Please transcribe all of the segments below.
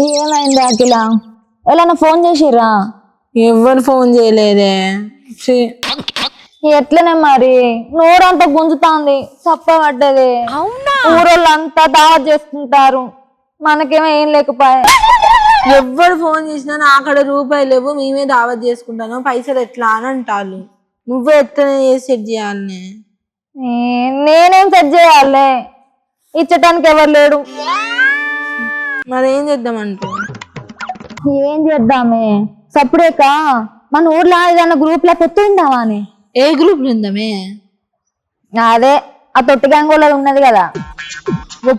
ఏమైంది అఖిల? ఎలా ఫోన్ చేసిర్రా? ఎవరు ఫోన్ చేయలేదే. ఎట్లనే మరి నోరంతా గుంజుతాంది, చప్పబడ్డది. ఊరోళ్ళంతా దావత్ చేసుకుంటారు, మనకేమో ఏం లేకపోయా. ఎవ్వరు ఫోన్ చేసినా నా అక్కడ రూపాయలు లేవు, మేమే దావత్ చేసుకుంటాను, పైసలు ఎట్లా అని అంటారు. నువ్వే ఎట్లనే చేసి సెట్ చేయాలనే. నేనేం సెట్ చేయాలే, ఇచ్చటానికి ఎవరు లేడు. మరి ఏం చేద్దామంటూ? ఏం చేద్దామే, సప్పుడేక మన ఊర్లో ఏదన్నా గ్రూప్ లో పెట్టుందామా అని. ఏ గ్రూప్ ఉందామే? అదే ఆ తొట్టి గంగోళ ఉన్నది కదా,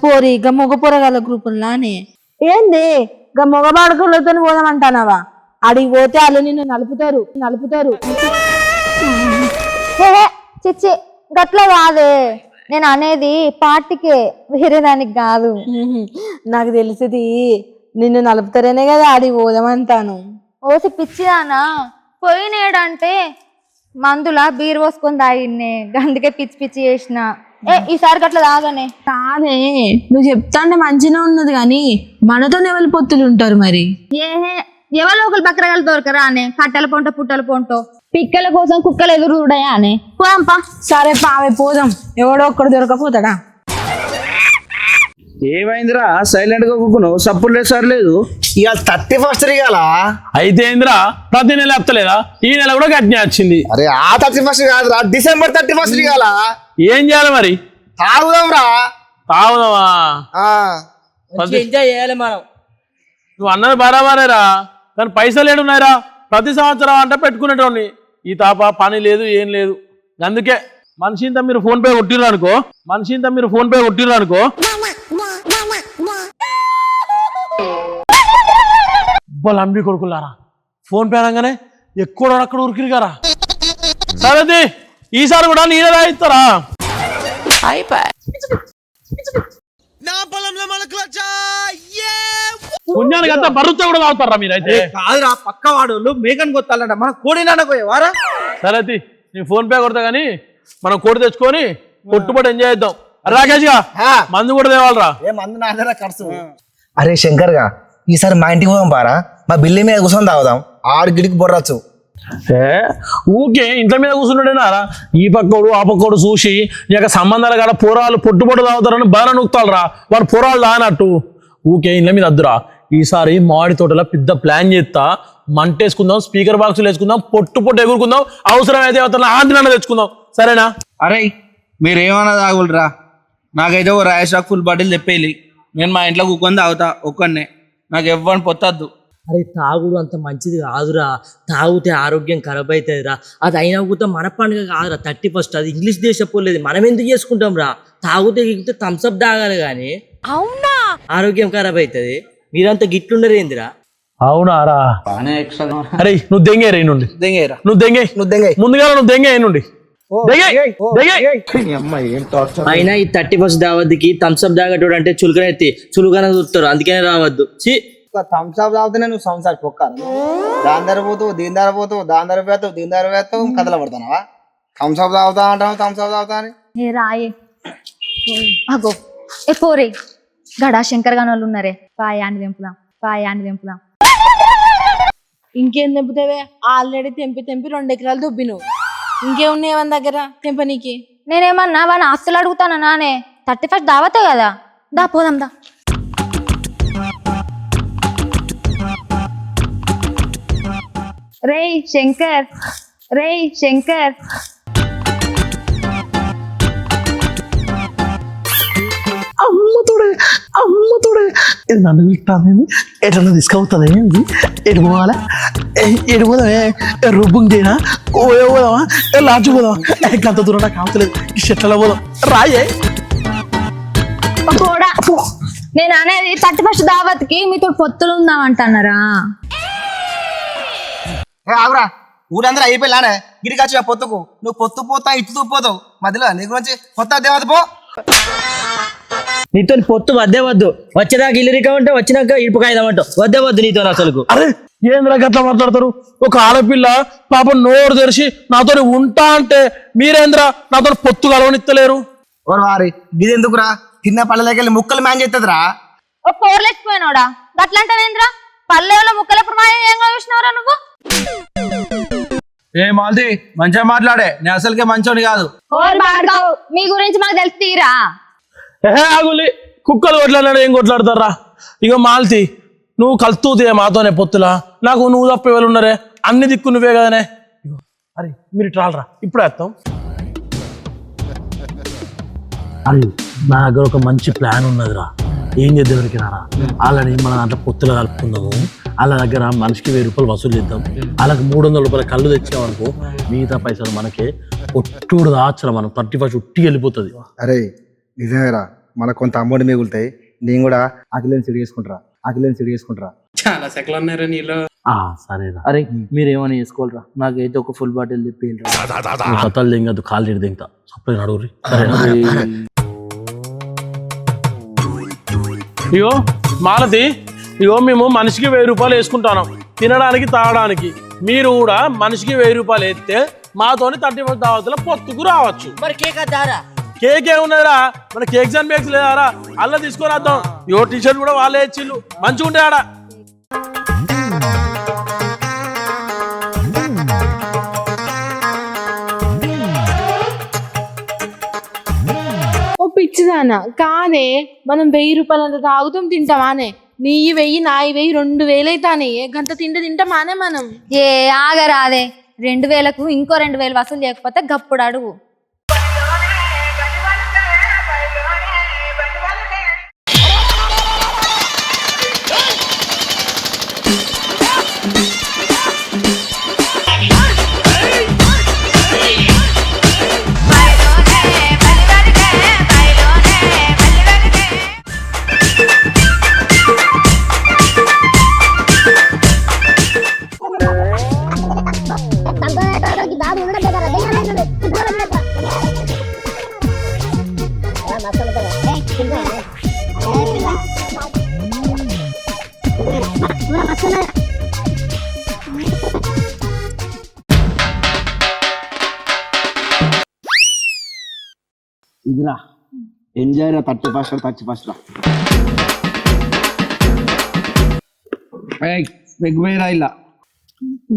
పోరి ఇక మగ పొరగాల గ్రూపుల్లానే. ఏంది ఇక మగ బాడుకులతో పోదామంటానావా? అడిగి పోతే వాళ్ళు నిన్ను నలుపుతారు. చిచ్చి గట్ల కాదే, నేను అనేది పార్టీకే, వేరే దానికి కాదు. నాకు తెలిసింది నిన్ను నలుపుతారనే కదా అడిగి పోదామంటాను. ఓసి పిచ్చిదానా, పోయినేడంటే మందులా బీరు పోసుకొని తాగిన్నే, అందుకే పిచ్చి పిచ్చి చేసిన. ఈసారి గట్ల తాగనే. కాదే, నువ్వు చెప్తాంటే మంచిగా ఉన్నది కానీ మనతో ఎవరి పొత్తులు ఉంటారు మరి? ఎవరో ఒకరు బక్రగాలు దొరకరా అనే, కట్టెల పొంటో పుట్టల పొంటో, పిక్కల కోసం కుక్కలు ఎదురు చూడయా అనే. పోదాంపా. సరే పావే పోదాం, ఎవడో ఒక్కడు దొరకపోతాడా? ఏమైందిరా సైలెంట్ గా కూకున్నావు? సప్పుడు లేదు సార్ లేదు. ఇవాళ 31st ఇవాళ. అయితే ఏందిరా ప్రతి నెల వస్తలేదా? ఈ నెల కూడా గట్టినే వచ్చింది. అరే ఆ 31st కాదురా, December 31st ఇవాళ. ఏం చేయాలి మరి? తాగుదాం రా. తాగుదామా? ఎంజాయ్ చేయాలి మనం. నువ్వు అన్నది బరాబరేరా, కానీ పైసలు ఏడున్నాయిరా? ప్రతి సంవత్సరం అంట పెట్టుకునేటోని, ఈ తాప పని లేదు ఏం లేదు. అందుకే మనిషి ఇంత మీరు ఫోన్ పే కొట్టిర్రు అనుకో, లంబి కొడుకులారా, ఫోన్ పే అనగానే ఎక్కడ అక్కడ ఉరికిరు కదా. సరే ఈసారి కూడా నేనే రాయిస్తారా? పుణ్యానికి అంతా బరువుతో కూడా తాగుతారా మీరైతే? కాదురా, పక్క వాడు మేకని కొత్తాలంట, మన కోడినా పోయేవారా? సరే నీ ఫోన్ పే కొడతా గానీ మనం కోడి తెచ్చుకొని కొట్టుబడి ఎంజాయ్ చేద్దాం. రాకేష్ గా మందు కూడా తేవాలరా. ఏ మందు నాదరా ఖర్చు. అరే శంకర్ గా, ఈసారి మా ఇంటికి పోదాం పారా, మా బిల్లి మీద కూర్చొని తాగుదాం, ఆడు గిడికి బొర్రచ్చు. ఊకే ఇంట్లో మీద కూర్చున్నాడేనారా? ఈ పక్కోడు ఆ పక్కోడు చూసి ఇక సంబంధాలు కాడ పోరాలు పొట్టుబొట్టు తాగుతారని బాగా నొక్కుతారా. వాడు పోరాలు తానట్టు ఊకే ఇంట్లో మీద వద్దురా. ఈసారి మామిడి తోటలో పెద్ద ప్లాన్ చేస్తా, మంటేసుకుందాం, స్పీకర్ బాక్సులు వేసుకుందాం, పొట్టు ఎగురుకుందాం, అవసరమైతే ఆంధ్రన తెచ్చుకుందాం. సరేనా? అరే మీరేమన్నా తాగులరా, నాకైతే ఓ రాయస్టాక్ ఫుల్ బాటిల్ తెప్పేయాలి. నేను మా ఇంట్లో కూకొని తాగుతా ఒక్కనే, నాకు ఎవ్వని పొత్తద్దు. అరే తాగుడు అంత మంచిది కాదురా, తాగితే ఆరోగ్యం ఖరాబ్ అవుతుందిరా. అది అయినా కూడా మన పండుగ కాదురా 31st, అది ఇంగ్లీష్ దేశపోలేదు, మనం ఎందుకు చేసుకుంటాం రా? తాగితే గిగితే థమ్స్అప్ తాగాలి కానీ అవునా ఆరోగ్యం ఖరాబ్ అవుతుంది. మీరంతా గిట్లుండరేందిరా? అవునారా? అరే నువ్వు దెంగే రే నుండి, నువ్వు దెంగే ముందుగా, నువ్వు దెంగే నుండి. అయినా ఈ 31st దావద్దికి థమ్స్అప్ తాగటోడు అంటే చులుకనే చూస్తారు, అందుకనే రావద్దు. థమ్స్అప్ తాగుతూనే నువ్వు సంసారి పొక్కాను, దాని ధర పోతావు, దీని ధర పోతావు, దాని ధర వేస్తావు, దీని ధర వేస్తావు, కథలు పడతానవా? థమ్స్అప్ తాగుతా అంటావు, థమ్స్అప్ తాగుతా అని. రాయే అగో ఏ పోరే, గడా శంకర్ గాని వాళ్ళు ఉన్నారే, పాయాన్ని తెంపుదాం. ఇంకేం తెంపుతావే? ఆల్రెడీ తెంపి 2 ఎకరాలు దుబ్బిను. ఇంకేమున్నాయి మన దగ్గర తెంపనీకి? నేనేమన్నా వాడిని ఆస్తులు అడుగుతానా నానే? 31st దావతే కదా, దా పోదాం దా. రేయ్ శంకర్, అమ్మతోడే ఇది నన్ను పిలుస్తాను. ఎట్లా తీసుకవుతుంది? ఎటు పోవాలా? ఎటు పోదామే? రుబ్బుందేనా? పోదామా? లాడ్జి పోదామా? అంత దూరం నాకు అవతలేదు, చెట్లలో పోదాం. రాయే నేను అనేది 31st దావత్కి మీతో పొత్తులు ఉందామంటున్నారా? ఆగురా, ఊరందరూ అయిపోయిలానే గిరికి వచ్చి పొత్తుకు. నువ్వు పొత్తు పోతా ఇత్తు పోతావు, మధ్యలో నీ గురించి కొత్త దేవత పో. నీతో పొత్తు వద్దు, వచ్చేదాకా ఇల్లురికా ఉంటే వచ్చినాక ఇటుపకాయదామంటావు, వద్దు నీతో అసలు. అరే ఏంద్రా గట్లా మాట్లాడతారు? ఒక ఆడపిల్ల పాపం నోరు తెరిచి నాతో ఉంటా అంటే మీరేంద్రా నాతో పొత్తు కలవనిత్తలేరు? ఓ వారి ఇది ఎందుకురా, తిన్న పళ్ళకి వెళ్ళి ముక్కలు మ్యాన్ చేస్తుందిరా. ఓ పోర్లేకపోయినోడా గట్లంటావేంద్రా పల్లెలో ముక్కలప్పుడు మా ఏం చూసినవరా నువ్వు ఏ మాల్తి మంచిగా మాట్లాడే నేను అసలుకే మంచోని కాదు మీ గురించి మాకు తెలిసి తీరా ఆగులి కుక్కలు కొట్లాడాడు ఏం కొట్లాడతారా ఇక మాల్తి నువ్వు కలుతూతే మాతోనే పొత్తులా నాకు నువ్వు తప్ప ఎవరు ఉన్నారే అన్ని దిక్కు నువ్వే కదనే ఇగో అరే మీరు ట్రాలరా ఇప్పుడు వేస్తాం అరే నా దగ్గర ఒక మంచి ప్లాన్ ఉన్నదిరా ఏం చేద్దాం ఎవరికినారా వాళ్ళని మన దాంట్లో పొత్తులు కలుపుకుందాము వాళ్ళ దగ్గర మనిషికి 1000 రూపాయలు వసూలు చేద్దాం వాళ్ళకి 300 రూపాయల కళ్ళు తెచ్చామనుకో మిగతా పైసలు మనకి ఒట్టుడు దాచరా మనం 31 ఉట్టి వెళ్ళిపోతుంది అరే నిజమేరా మనకు కొంత అమౌంట్ మిగులుతాయి నేను కూడా అఖిలేని సిడి చేసుకుంటారా చాలా సెకలు ఉన్నారా నీలో సరేరా అరే మీరేమని చేసుకోవాలరా నాకైతే ఒక ఫుల్ బాటిల్ తెప్పియండి కథలు దింగదు కాళ్ళు నీరు దింగతా సప్లై నడుగురి సరేనా ఇగో మాలతి ఇగో మేము మనిషికి 1000 రూపాయలు వేసుకుంటాం తినడానికి తాగడానికి మీరు కూడా మనిషికి 1000 రూపాయలు వేస్తే మాతోని 31 దావతుల పొత్తుకు రావచ్చు మరి కేక్ దారా కేక్ ఏమున్నదిరా మన కేక్స్ అండ్ బేక్స్ లేదారా అలా తీసుకొని వద్దాం ఇగో టీషర్ట్ కూడా వాళ్ళే ఇచ్చిళ్ళు మంచిగా ఉంటే ఆడ ఓ పిచ్చిదానా కాదే మనం 1000 రూపాయలంత తాగుతాం తింటామానే నీ 1000 నా 1000 2000 అవుతానే గంట తింటామానే మనం ఏ ఆగరాదే 2000కు ఇంకో 2000 వసూలు చేయకపోతే గప్పుడు అడుగు ఇదిరా ఎంజాయ్ రా 31 రా వెగ్వేరా ఇలా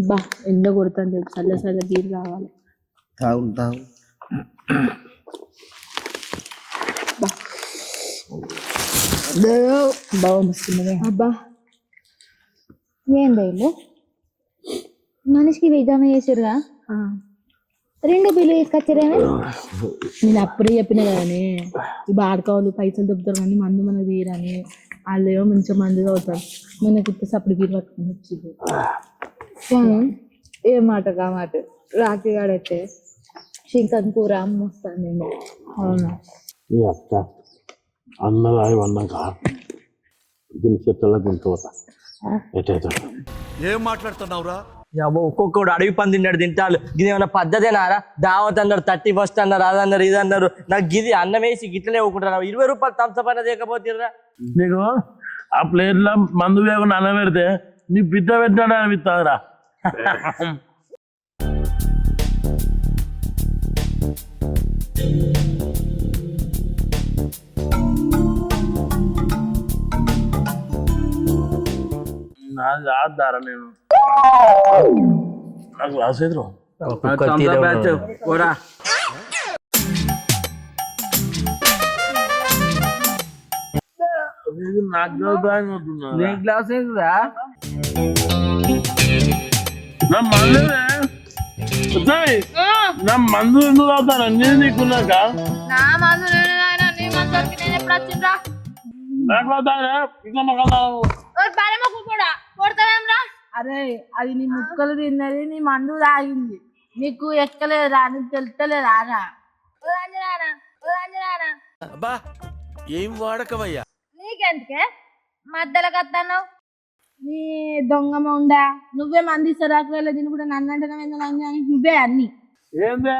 బా ఎండ కొడుతుంది చల్ల బీర్ కావాలి తాగు బాగా మస్తున్నదే అబ్బా ఏం బయలు మనిషికి విధమే చేసిరుగా 2 బిల్లు తీసుకొచ్చిరేమే నేను అప్పుడే చెప్పిన కదనే ఈ బాడకావాళ్ళు పైసలు దొబ్బుతారు కానీ మందు మనకు తీయరని వాళ్ళు ఏమో మంచిగా మందుగా అవుతారు మనకి ఇస్తే అప్పుడు బీర్ పట్టుకుని వచ్చింది ఏ మాట కా మాట రాఖీ గాడైతే చికెన్ కూర అమ్మొస్తాను అవునా ఈ అక్క అన్నదాయి అన్నాక దీని చెట్ల గుంటుపోతా ఎటైతే ఏం మాట్లాడుతున్నావురా ఒక్కొక్కడు అడవి పంది తిన్నాడు తింటాడు ఇది ఏమన్నా పద్ధతేనారా దావత్ అన్నారు 31 అన్నారు అదన్నారు ఇది అన్నారు నాకు గిది అన్నం వేసి గిట్లనే ఒక్కుంటారా 20 రూపాయలు థమ్స్అప్ అన్న చేయకపోతేరా నీకు ఆ ప్లేట్లో మందు వేయకుండా అన్నం పెడితే నీ బిడ్డ పెట్టాడు అనిపిస్తుందిరా నాకు కాదారా నేను నాకు గ్లాస్ ఎదురు నాకు గ్లాస్ ఏంటిరా నా మందు ఎందుకు తాగుతాను అన్నీ నీకున్నాక నా మందు నీ మందుకి నేను ఎప్పుడు వచ్చిండ్రా నాకు తాగుతానే ఇంకా మగతాను కూడా కొడతావేమ్రా అరే అది నీ ముక్కలు తిన్నది నీ మందు తాగింది నీకు ఎక్కలేదురా నీకు తెలుస్తలేదా అబ్బా ఏం వాడకవయ్యా నీకెందుకే మధ్యలో కత్తన్నావు నీ దొంగమ ఉండా నువ్వే మంది ఇస్తారాకు వెళ్ళదని కూడా నన్ను అంటున్నావు నువ్వే అన్ని ఏందే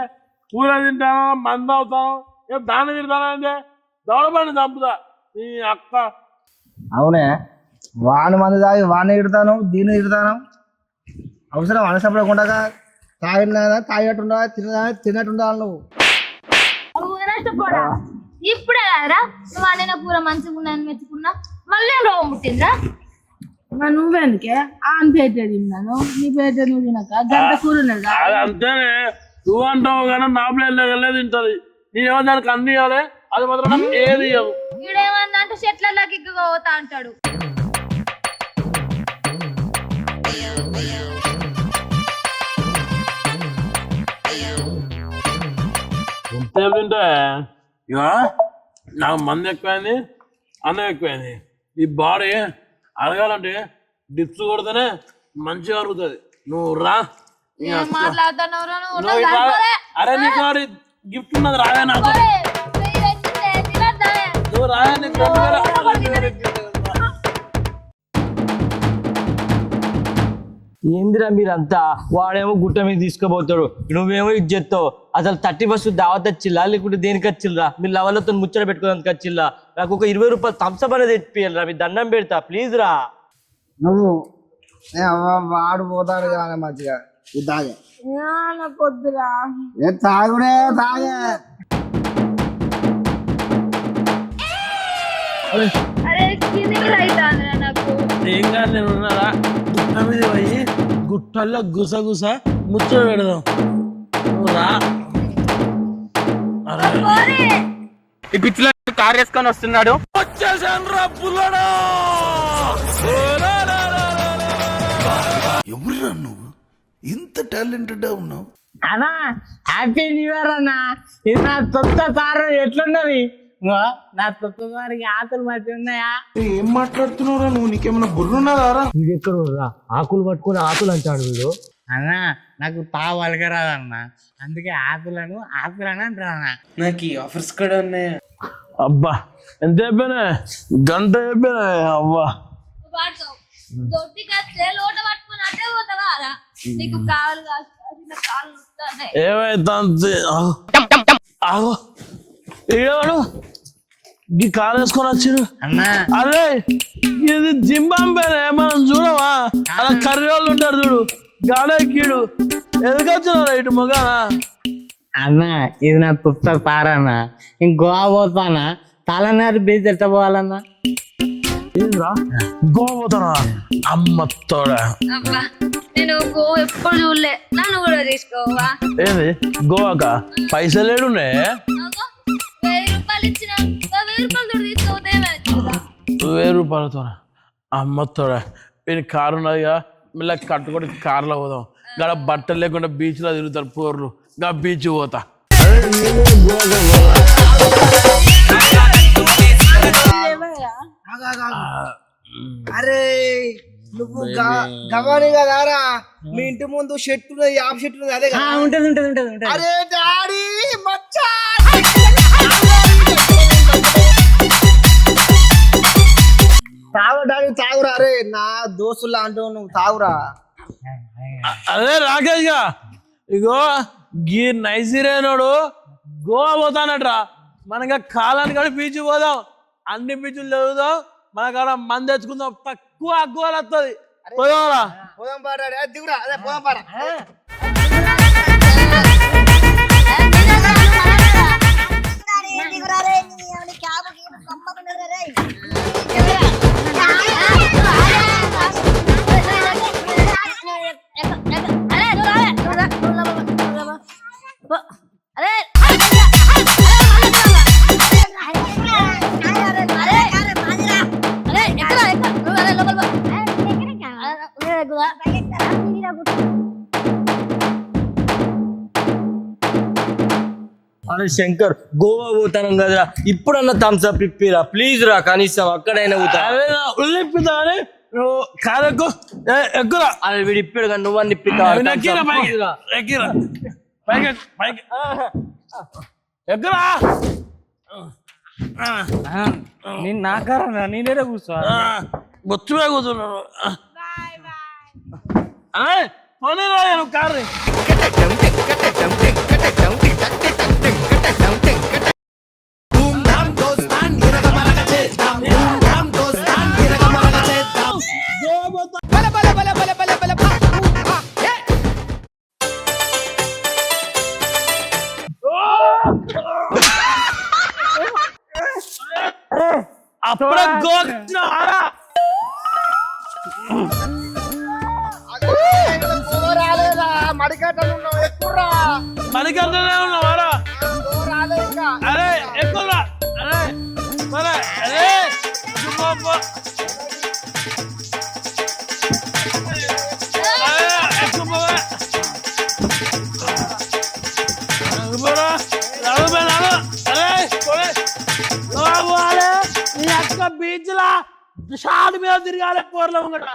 కూర తింటాను మందు అవుతాను దాన్ని తింటాను ఏందే దౌడపండి చంపుతా నీ అక్క అవునే వాని మంది తాగి వాడిని ఇడతాను దీన్ని ఇడతాను అవసరం అనసపడకుండా తాగిన తాగినట్టుండా తిన్నట్టుండాలి నువ్వు నష్టపోడా ఇప్పుడే కదరా నువ్వు వండిన కూర మంచిగా ఉన్నాయని మెచ్చుకున్నా మళ్ళీ కోపం పుట్టిందా? మరి నువ్వెందుకే ఆన్ పేట తిన్నాను, నీ పేట నువ్వు తినక గంట కూర ఉన్నదా? అది అంతేనే, నువ్వు అంటావు కానీ నా ప్లేట్ వెళ్ళే తింటది. నేనేమో దానికి అన్ని ఇవ్వాలి, అది మాత్రం నాకు ఏది ఇవ్వదు. ఈడేమన్నా అంటే చెట్లలోకి పోతా అంటాడు. ఎంతసేపు తింటే ఇక నాకు మంది ఎక్కువైంది, అన్నం ఎక్కువైంది. ఈ బాడీ అడగాలంటే డిప్స్ కొడితేనే మంచిగా అరుగుతుంది. నువ్వు రా. నువ్వు ఇట్లా అరే నీకు గిఫ్ట్ ఉన్నది రాగా నాకు. నువ్వు రాగా నీకు 2000 ఏందిరా మీరంతా? వాడేమో గుట్ట మీద తీసుకుపోతాడు, నువ్వేమో ఇది చేస్తావు. అసలు 31st దావత్ వచ్చిల్లా లేకుంటే దేనికి వచ్చిల్లా? మీ లవలతో ముచ్చట పెట్టుకోవడానికి వచ్చిల్లా? నాకు ఒక 20 రూపాయలు థమ్స్అప్ అనేది తెప్పియాలరా, మీ దండం పెడతా ప్లీజ్ రా. నువ్వు వాడు పోతాడు కానీ మంచిగా ఇది తాగే. పొద్దురా ఏ తాగుడే తాగే. అరే కిందికి రైతాందిరా నాకు. ఏం కాదు, నేను ఉన్నారా? గుట్ట మీద పోయి గుట్టల్లో గుసగుస ముచ్చట పెడదాం. నువ్వు రా. ఈ పిచ్చిలో కార్ వేసుకొని వస్తున్నాడు. వచ్చేసాను రా పుల్లడా. ఎవరురా నువ్వు ఇంత టాలెంటెడ్ ఉన్నావు? అన్నా హ్యాపీ న్యూ ఇయర్ అన్నా. ఇది నా కొత్త కారు ఎట్లున్నది? నా కొత్త కారుకి ఆకులు మధ్య ఉన్నాయా? ఏం మాట్లాడుతున్నావురా నువ్వు? నీకేమన్నా బుర్రున్నదారా? వీడు ఎక్కడ రా ఆకులు పట్టుకొని ఆకులు అంటాడు వీడు. అన్నా నాకు పలకరాదన్నా, అందుకే ఆకులను అంటారా. నాకు ఈ ఆఫర్స్ కూడా ఉన్నాయా? అబ్బా ఎంత అయిపోయినా, గంట అయిపోయినా. అబ్బా ఏమైతే ఆగో ఏడు ఈ కాలు వేసుకొని వచ్చిరు అన్నా. అరే ఇది జింబాంబేనే, మనం చూడవా? అలా కర్రీ వాళ్ళు ఉంటారు చూడు, గాడే కీడు. ఎందుకు వచ్చినారా ఇటు మొగానా? అన్నా ఇది నా కొత్త పారన్నా. నేను గోవా పోతానా, తలనారు బీచ్ ఎట్ట పోవాలన్నా? ఏంద్రా గోవా పోతానా? అమ్మతోడా నేను గోవా ఎప్పుడు చూడలే, నన్ను కూడా తీసుకోవా? ఏంది గోవాకా? పైసలు ఏడున్నాయి? 1000 రూపాయలు ఇచ్చిన 1000 రూపాయలు తీసుకోతే 1000 రూపాయలతో అమ్మతోడా. నేను కారు ఉన్నదిగా, మళ్ళీ కట్టుకొని కారులో పోదాం. గడ బట్టలు లేకుండా బీచ్ లో తిరుగుతారు పోర్లు, గా బీచ్ పోతా. అరే నువ్వు గవాని కదారా? మీ ఇంటి ముందు షెట్ ఉన్నది, యాప్ షెట్ ఉన్నది, అదే కదా? ఉంటది ఉంటది ఉంటది ఉంటది. అరే డాడీ మచ్చా తాగు డాడీ తాగురా. అరే నా దోస్తులా అంటావు నువ్వు, తాగురా. అదే రాకేష్ గా, ఇగో గీ నైజీరియనోడు గోవా పోతానట్రా. మనగా కాలానికి కూడా బీచ్ పోదాం, అన్ని బీచ్లు చదువుదాం. మనకాడ మంది తెచ్చుకుందాం, తక్కువ అగ్గువలు వస్తుంది. పోదాంరా. పోదాం పా డాడీ. అది దిగురా. అదే పోదాం పారా. అరే శంకర్, గోవా పోతాను కదరా, ఇప్పుడన్నా థమ్స్అప్ ఇప్పిరా ప్లీజ్ రా. కనీసం అక్కడైనా పోతా. ఉల్లిపిద్దామని నువ్వు కాదెక్కు, ఎక్కురా. అరే వీడు ఇప్పాడు కానీ నువ్వని ఇప్పిద్దా? ఎక్కురా. నేను నా కారన్నా, నేనే కూర్చో. బొచ్చుగా కూర్చున్నాను. పోనీ రా నువ్వు కారు. అప్పుడే గోవా మణికంటనే ఉన్నావారా అరే ఎక్కువ అరే మరి అరే బీచ్ లా షాడ్ మీద తిరగాలి పోర్లో ఉంగట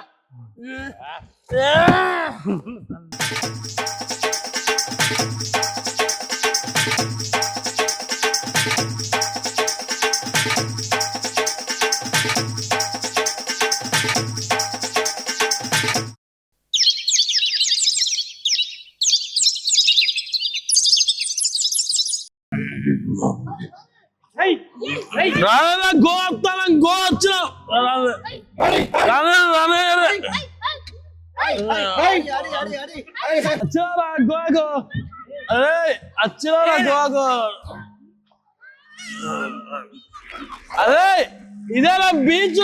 రానా గో వస్తాను గో వచ్చినావు వచ్చినారా గోగో అరే వచ్చినారా గోగో అరే ఇదేనా బీచ్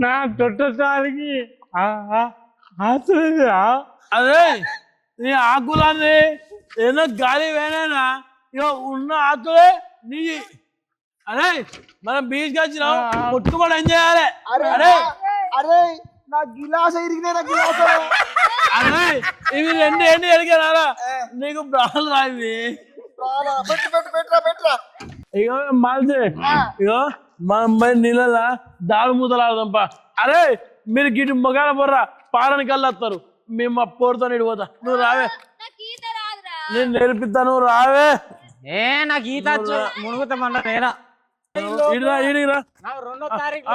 నా తొట్టసారికి అదే నీ ఆకులన్నీ ఏదో గాలి వేనేనా ఇక ఉన్న ఆకులే నీ అరే మనం బీచ్కి వచ్చినాం కొట్టుకొని ఏం చేయాలి అరే అరే నా గిలాస ఇరిగినా నా గిలాస అరే ఇవి రెండు ఎండి ఎరిగారా నీకు బ్రాలు రావి ఇగో మాల్తే ఇగో మనం పోయి నీళ్ళ దాడు మూతలాడదాంపా అరే మీరు గిటి మొగాల బొర్రా పారానికి వెళ్ళొస్తారు మేము మా పోరుతో నీడు పోతా నువ్వు రావే నేను నేర్పిస్తాను రావే నాకు ఈత మునుగుతామన్నా నేనా ఈడిరా ఈడిరా 2వ తారీఖు